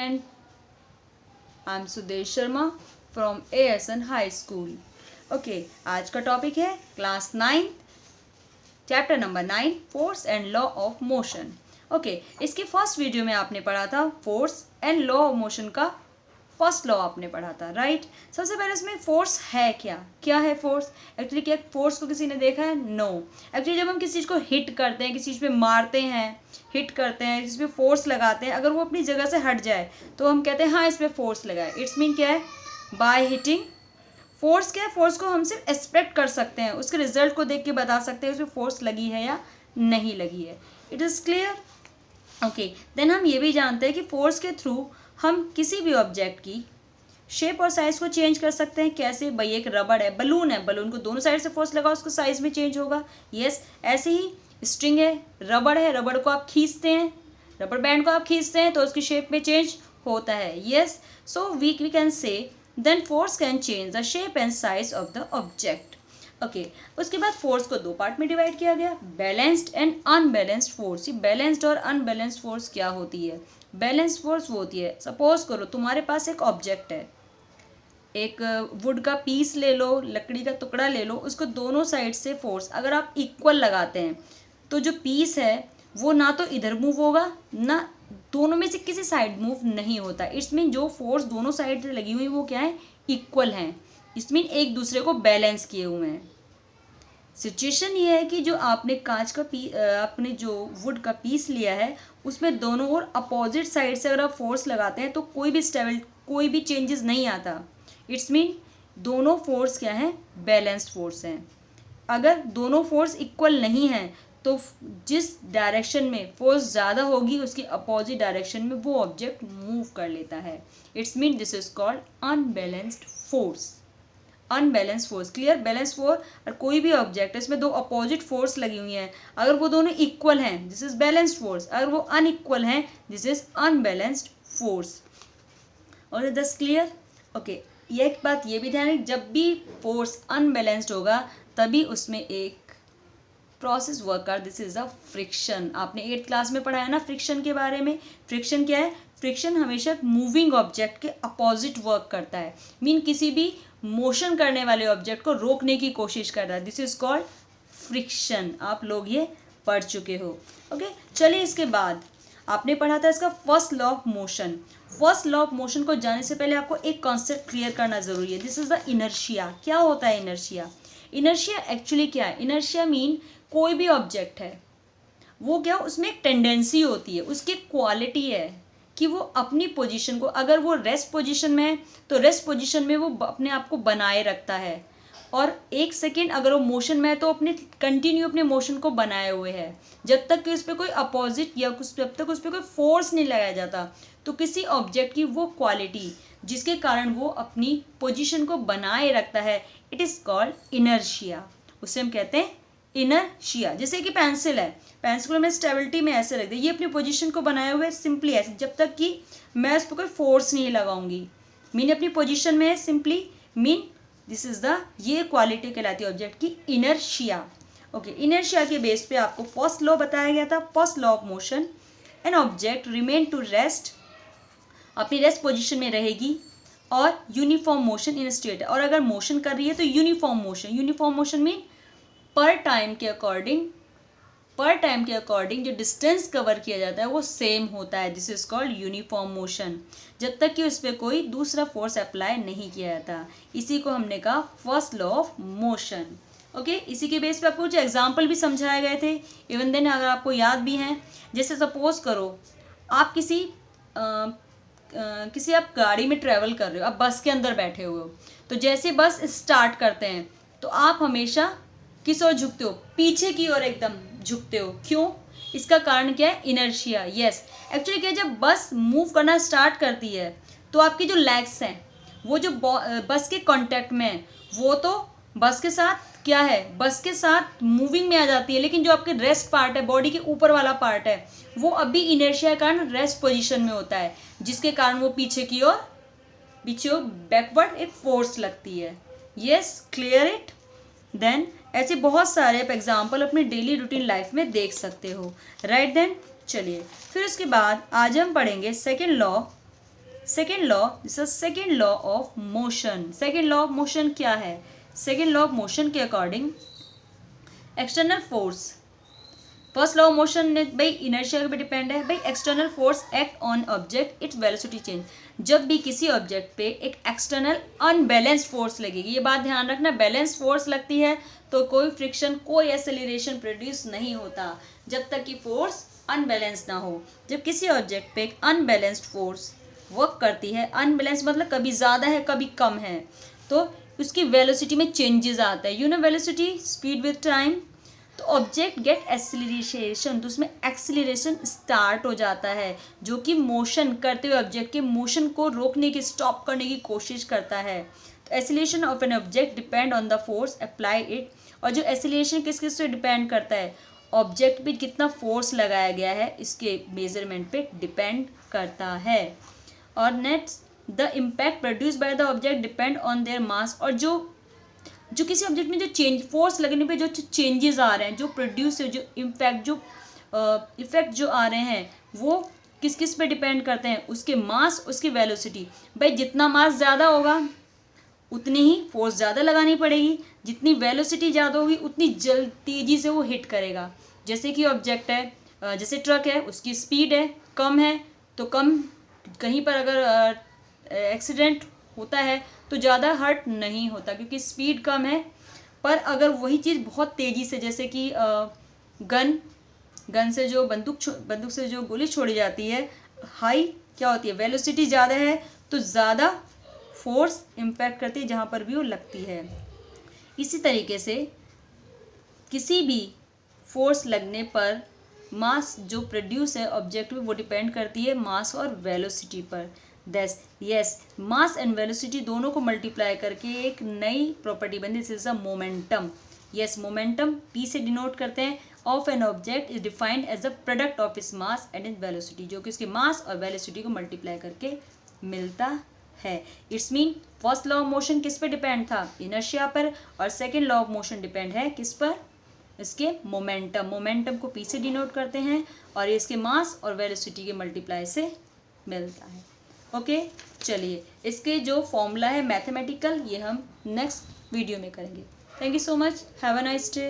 student. I'm Sudesh Sharma from ASN High School. Okay, आज का topic है class 9 chapter number 9 force and law of motion. Okay, इसके first video में आपने पढ़ा था force and law of motion का फर्स्ट लॉ आपने पढ़ा था, राइट. सबसे पहले इसमें फोर्स है क्या है फोर्स. एक्चुअली क्या फोर्स को किसी ने देखा है? नो. एक्चुअली जब हम किसी चीज़ को हिट करते हैं, किसी चीज़ पे मारते हैं, हिट करते हैं, जिस पे फोर्स लगाते हैं, अगर वो अपनी जगह से हट जाए तो हम कहते हैं हाँ इस पर फोर्स लगा है. इट्स मीन क्या है? Bye hitting. फोर्स क्या है? फोर्स को हम सिर्फ एक्सपेक्ट कर सकते हैं, उसके रिजल्ट को देख के बता सकते हैं उसमें फोर्स लगी है या नहीं लगी है. It is clear. Okay, then हम ये भी जानते हैं कि फोर्स के थ्रू हम किसी भी ऑब्जेक्ट की शेप और साइज़ को चेंज कर सकते हैं. कैसे? भाई एक रबड़ है, बलून है, बलून को दोनों साइड से फोर्स लगाओ उसको साइज़ में चेंज होगा. यस, ऐसे ही स्ट्रिंग है, रबड़ है, रबड़ को आप खींचते हैं, रबड़ बैंड को आप खींचते हैं तो उसकी शेप में चेंज होता है. Yes, so we can say then force can change the shape and size of the object. Okay, उसके बाद फोर्स को दो पार्ट में डिवाइड किया गया, बैलेंस्ड एंड अनबैलेंस्ड फोर्स. ये बैलेंस्ड और अनबैलेंस्ड फोर्स क्या होती है? बैलेंस फोर्स वो होती है, सपोज करो तुम्हारे पास एक ऑब्जेक्ट है, एक वुड का पीस ले लो, लकड़ी का टुकड़ा ले लो, उसको दोनों साइड से फोर्स अगर आप इक्वल लगाते हैं तो जो पीस है वो ना तो इधर मूव होगा ना दोनों में से किसी साइड मूव नहीं होता. इट्स मीन जो फोर्स दोनों साइड से लगी हुई वो क्या है? इक्वल हैं. इट्स मीन एक दूसरे को बैलेंस किए हुए हैं. सिचुएशन ये है कि जो आपने कांच का आपने जो वुड का पीस लिया है उसमें दोनों ओर अपोजिट साइड से अगर आप फोर्स लगाते हैं तो कोई भी चेंजेस नहीं आता. इट्स मीन दोनों फोर्स क्या हैं? बैलेंस्ड फोर्स हैं. अगर दोनों फोर्स इक्वल नहीं हैं तो जिस डायरेक्शन में फोर्स ज़्यादा होगी उसकी अपोजिट डायरेक्शन में वो ऑब्जेक्ट मूव कर लेता है. It's mean this is called unbalanced force. Unbalance force. Clear? Balance force और कोई भी ऑब्जेक्ट है इसमें दो अपोजिट फोर्स लगी हुई हैं, अगर वो दोनों इक्वल हैं दिस इज बैलेंस्ड फोर्स, अगर वो अनइक्वल हैं दिस इज अनबैलेंस्ड फोर्स. और दस क्लियर. ओके, ये एक बात ये भी ध्यान रखें, जब भी फोर्स अनबैलेंस्ड होगा तभी उसमें एक प्रोसेस वर्क कर, दिस इज अ फ्रिक्शन. आपने 8th क्लास में पढ़ा है ना फ्रिक्शन के बारे में. फ्रिक्शन क्या है? फ्रिक्शन हमेशा मूविंग ऑब्जेक्ट के अपोजिट वर्क करता है. मीन किसी भी मोशन करने वाले ऑब्जेक्ट को रोकने की कोशिश करता है. This is called friction. आप लोग ये पढ़ चुके हो. ओके, चलिए इसके बाद आपने पढ़ा था इसका first law of motion. First law of motion को जानने से पहले आपको एक कॉन्सेप्ट क्लियर करना जरूरी है. This is the inertia. क्या होता है इनर्शिया? इनर्शिया एक्चुअली क्या है? इनर्शिया मीन कोई भी ऑब्जेक्ट है वो क्या, उसमें एक टेंडेंसी होती है, उसकी क्वालिटी है कि वो अपनी पोजीशन को, अगर वो रेस्ट पोजीशन में है तो रेस्ट पोजीशन में वो अपने आप को बनाए रखता है, और एक सेकेंड अगर वो मोशन में है तो अपने कंटिन्यू अपने मोशन को बनाए हुए है जब तक कि उस पर कोई अपोजिट या जब तक उस पर कोई फोर्स नहीं लगाया जाता. तो किसी ऑब्जेक्ट की वो क्वालिटी जिसके कारण वो अपनी पोजीशन को बनाए रखता है इट इज़ कॉल्ड इनर्शिया. उसे हम कहते हैं इनर्शिया. जैसे कि पेंसिल है, पेंसिल को मैं स्टेबिलिटी में ऐसे रख दी, ये अपनी पोजीशन को बनाए हुए सिंपली ऐसे, जब तक कि मैं उस पर कोई फोर्स नहीं लगाऊंगी. मीन अपनी पोजीशन में है simply. Mean this is the ये क्वालिटी कहलाती है ऑब्जेक्ट की इनर्शिया. ओके, इनर्शिया के बेस पे आपको फर्स्ट लॉ बताया गया था, first law of motion. An object remain to rest, अपनी रेस्ट पोजीशन में रहेगी, और यूनिफॉर्म मोशन इन स्टेट, और अगर मोशन कर रही है तो uniform motion. Uniform motion mean पर टाइम के अकॉर्डिंग जो डिस्टेंस कवर किया जाता है वो सेम होता है. This is called uniform motion, जब तक कि उस पर कोई दूसरा फोर्स अप्लाई नहीं किया जाता. इसी को हमने कहा first law of motion. Okay, इसी के बेस पे आपको कुछ एग्जाम्पल भी समझाए गए थे. इवन देन अगर आपको याद भी हैं, जैसे सपोज करो आप किसी आप गाड़ी में ट्रैवल कर रहे हो, आप बस के अंदर बैठे हुए हो, तो जैसे बस स्टार्ट करते हैं तो आप हमेशा किस ओर झुकते हो? पीछे की ओर एकदम झुकते हो. क्यों? इसका कारण क्या है? इनर्शिया. यस, एक्चुअली क्या, जब बस मूव करना स्टार्ट करती है तो आपकी जो लेग्स हैं वो जो बस के कांटेक्ट में है वो तो बस के साथ क्या है, बस के साथ मूविंग में आ जाती है, लेकिन जो आपके रेस्ट पार्ट है, बॉडी के ऊपर वाला पार्ट है, वो अभी इनर्शिया के कारण रेस्ट पोजीशन में होता है, जिसके कारण वो पीछे बैकवर्ड एक फोर्स लगती है. Yes, clear it. देन ऐसे बहुत सारे आप एग्जाम्पल अपने डेली रूटीन लाइफ में देख सकते हो. राइट देन, चलिए फिर उसके बाद आज हम पढ़ेंगे second law second law, this is second law of motion. Second law of motion क्या है? सेकेंड लॉ ऑफ मोशन के according external force, first law of motion ने भाई इनर्शिया पे डिपेंड है। भाई external force act on object its velocity change. जब भी किसी ऑब्जेक्ट पे एक एक्सटर्नल अनबैलेंस्ड फोर्स लगेगी, ये बात ध्यान रखना, बैलेंस फोर्स लगती है तो कोई फ्रिक्शन, कोई एक्सेलरेशन प्रोड्यूस नहीं होता जब तक कि फोर्स अनबैलेंस ना हो। जब किसी ऑब्जेक्ट पे एक अनबैलेंस्ड फोर्स वर्क करती है, अनबैलेंस मतलब कभी ज़्यादा है कभी कम है, तो उसकी वेलोसिटी में चेंजेस आता है। You know velocity, speed with time, तो ऑब्जेक्ट गेट एक्सीलरेशन, तो उसमें एक्सीलरेशन स्टार्ट हो जाता है जो कि मोशन करते हुए ऑब्जेक्ट के मोशन को रोकने की, स्टॉप करने की कोशिश करता है। तो acceleration of an object depend on the force apply it, और जो एक्सीलरेशन किस किस पे डिपेंड करता है, ऑब्जेक्ट पे कितना फोर्स लगाया गया है इसके मेजरमेंट पे डिपेंड करता है। और next the impact produce by the object depend on their mass, और जो किसी ऑब्जेक्ट में जो चेंज, फोर्स लगने पे जो चेंजेस आ रहे हैं, जो प्रोड्यूस, जो इम्पैक्ट, जो इफेक्ट जो आ रहे हैं, वो किस किस पे डिपेंड करते हैं, उसके मास, उसकी वेलोसिटी। भाई जितना मास ज़्यादा होगा उतनी ही फोर्स ज़्यादा लगानी पड़ेगी, जितनी वेलोसिटी ज़्यादा होगी उतनी तेज़ी से वो हिट करेगा। जैसे कि ऑब्जेक्ट है, जैसे ट्रक है, उसकी स्पीड है कम है तो कम, कहीं पर अगर एक्सीडेंट होता है तो ज़्यादा हर्ट नहीं होता क्योंकि स्पीड कम है। पर अगर वही चीज़ बहुत तेज़ी से, जैसे कि गन से जो बंदूक से जो गोली छोड़ी जाती है, हाई क्या होती है, वेलोसिटी ज़्यादा है तो ज़्यादा फोर्स इम्पैक्ट करती है जहाँ पर भी वो लगती है। इसी तरीके से किसी भी फोर्स लगने पर मास जो प्रोड्यूस है ऑब्जेक्ट में, वो डिपेंड करती है मास और वेलोसिटी पर। That's yes, mass and velocity दोनों को मल्टीप्लाई करके एक नई प्रॉपर्टी बनती है, this is a momentum. Yes, momentum P से डिनोट करते हैं, of an object is defined as a product of is mass and in velocity, जो कि उसके मास और वेलोसिटी को मल्टीप्लाई करके मिलता है। It's mean first law of motion किस पे डिपेंड था? इनर्शिया पर, और second law of motion depend है किस पर? इसके मोमेंटम। मोमेंटम को पी से डिनोट करते हैं और ये इसके मास और वेलोसिटी के मल्टीप्लाई से मिलता है। ओके, चलिए इसके जो फॉर्मूला है मैथमेटिकल, ये हम नेक्स्ट वीडियो में करेंगे। Thank you so much, have a nice day.